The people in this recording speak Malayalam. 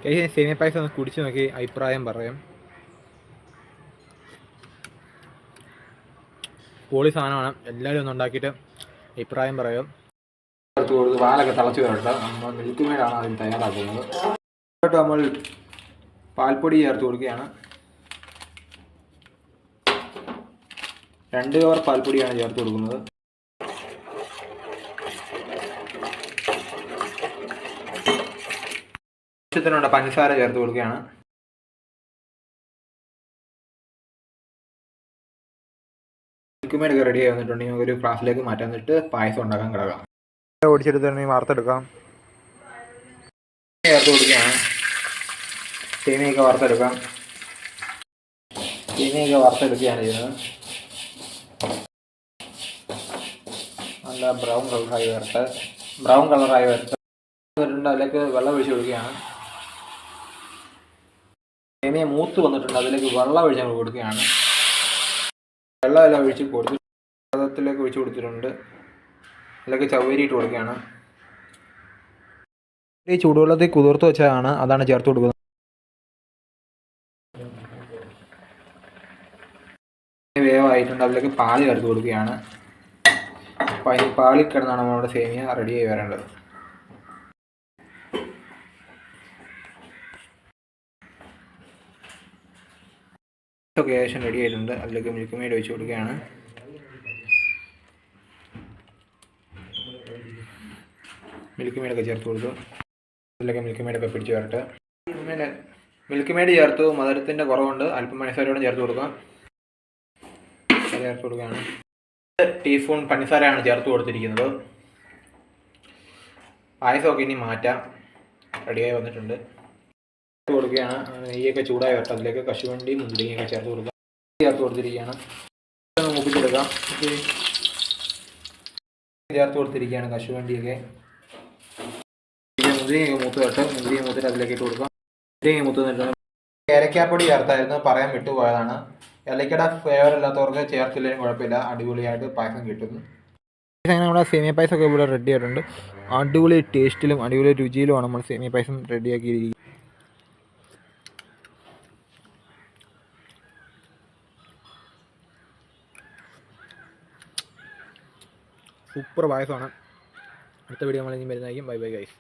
സേമിയ പായസം ഒന്ന് കുടിച്ച് നോക്കി അഭിപ്രായം പറയാം. പൊളി സാധനമാണ്. എല്ലാവരും ഒന്ന് ഉണ്ടാക്കിയിട്ട് അഭിപ്രായം പറയാം. പാലൊക്കെ തിളച്ച് വരട്ടെ. നമ്മൾ മിൽക്ക് മെയ്ഡാണ് അതിന് തയ്യാറാക്കുന്നത്. നമ്മൾ പാൽപ്പൊടി ചേർത്ത് കൊടുക്കുകയാണ്. 2 കവർ പാൽപ്പൊടിയാണ് ചേർത്ത് കൊടുക്കുന്നത്. ആവശ്യത്തിനുള്ള പഞ്ചസാര ചേർത്ത് കൊടുക്കുകയാണ്. മിൽക്ക് മെയ്ഡ് റെഡി ആയി വന്നിട്ടുണ്ടെങ്കിൽ ഒരു ഗ്ലാസ്സിലേക്ക് മാറ്റാൻ എന്നിട്ട് പായസം ഉണ്ടാക്കാൻ കിടക്കാം. ഓടിച്ചെടുത്തിട്ടുണ്ടെങ്കിൽ വാർത്തെടുക്കാം. ചേർത്ത് കൊടുക്കുകയാണ്. സേമിയൊക്കെ വറുത്തെടുക്കാം. സേമിയൊക്കെ വറുത്തെടുക്കുകയാണ് ചെയ്യുന്നത്. നല്ല ബ്രൗൺ കളറായി വരട്ടെ. അതിലേക്ക് വെള്ളം ഒഴിച്ച് കൊടുക്കുകയാണ്. സേമിയ മൂത്ത് വന്നിട്ടുണ്ട്. അതിലേക്ക് വെള്ളം ഒഴിച്ച് നമ്മൾ കൊടുക്കുകയാണ്. വെള്ളമെല്ലാം ഒഴിച്ച് കൊടുത്ത് പാത്രത്തിലേക്ക് ഒഴിച്ച് കൊടുത്തിട്ടുണ്ട്. അതിലേക്ക് ചവ്വരി ഇട്ട് കൊടുക്കുകയാണ്. ഈ ചൂടുവെള്ളത്തിൽ കുതിർത്ത് വെച്ചതാണ്, അതാണ് ചേർത്ത് കൊടുക്കുന്നത്. വേവായിട്ടുണ്ട്. അതിലേക്ക് പാല് ചേർത്ത് കൊടുക്കുകയാണ്. പാലിൽ കിടന്നാണ് നമ്മുടെ സേമിയ റെഡിയായി വരേണ്ടത്. ഒക്കെ ഏകദേശം റെഡി ആയിട്ടുണ്ട്. അതിലേക്ക് മിൽക്ക് മെയ്ഡ് ഒഴിച്ച് കൊടുക്കുകയാണ്. മിൽക്ക് മെയ്ഡൊക്കെ ചേർത്ത് കൊടുത്തു. അതിലേക്ക് മിൽക്ക് മെയ്ഡൊക്കെ പിടിച്ച് വരട്ടെ. മിൽക്ക് മെയ്ഡ് ചേർത്തു. മധുരത്തിൻ്റെ കുറവുണ്ട്. അല്പം പഞ്ചസാരയോടെ ചേർത്ത് കൊടുക്കാം. ചേർത്ത് കൊടുക്കുകയാണ്. 1 ടീസ്പൂൺ പഞ്ചസാരയാണ് ചേർത്ത് കൊടുത്തിരിക്കുന്നത്. പായസമൊക്കെ ഇനി മാറ്റാം. റെഡിയായി വന്നിട്ടുണ്ട്. കൊടുക്കുകയാണ്. നെയ്യൊക്കെ ചൂടായി വരട്ടെ. അതിലേക്ക് കശുവണ്ടി മുന്തിരിങ്ങയൊക്കെ ചേർത്ത് കൊടുത്തിരിക്കുകയാണ്. മൂപ്പിച്ചെടുക്കാം. ചേർത്ത് കൊടുത്തിരിക്കുകയാണ് കശുവണ്ടിയൊക്കെ. മുന്തിരിങ്ങയൊക്കെ മൂത്ത് വരട്ടെ. മുന്തിരിങ്ങ മൂത്തിട്ട് അതിലേക്ക് ഇട്ട് കൊടുക്കാം. മുന്തിരിങ്ങ മൂത്ത് നിന്നിട്ട് ഏലക്കാപ്പൊടി ചേർത്തായിരുന്നു, പറയാൻ വിട്ടുപോയതാണ്. ഏലക്കയുടെ ഫ്ലേവർ ഇല്ലാത്തവർക്ക് ചേർത്തില്ലെങ്കിലും കുഴപ്പമില്ല. അടിപൊളിയായിട്ട് പായസം കിട്ടുന്നു. അങ്ങനെ നമ്മുടെ സേമിയ പായസമൊക്കെ ഇവിടെ റെഡി ആയിട്ടുണ്ട്. അടിപൊളി ടേസ്റ്റിലും അടിപൊളി രുചിയിലുമാണ് നമ്മൾ സേമിയ പായസം റെഡിയാക്കിയിരിക്കുന്നത്. സൂപ്പർ പായസമാണ്. അടുത്ത വീഡിയോ നമ്മൾ ഇനി വരുന്നതായിരിക്കും. Bye bye guys.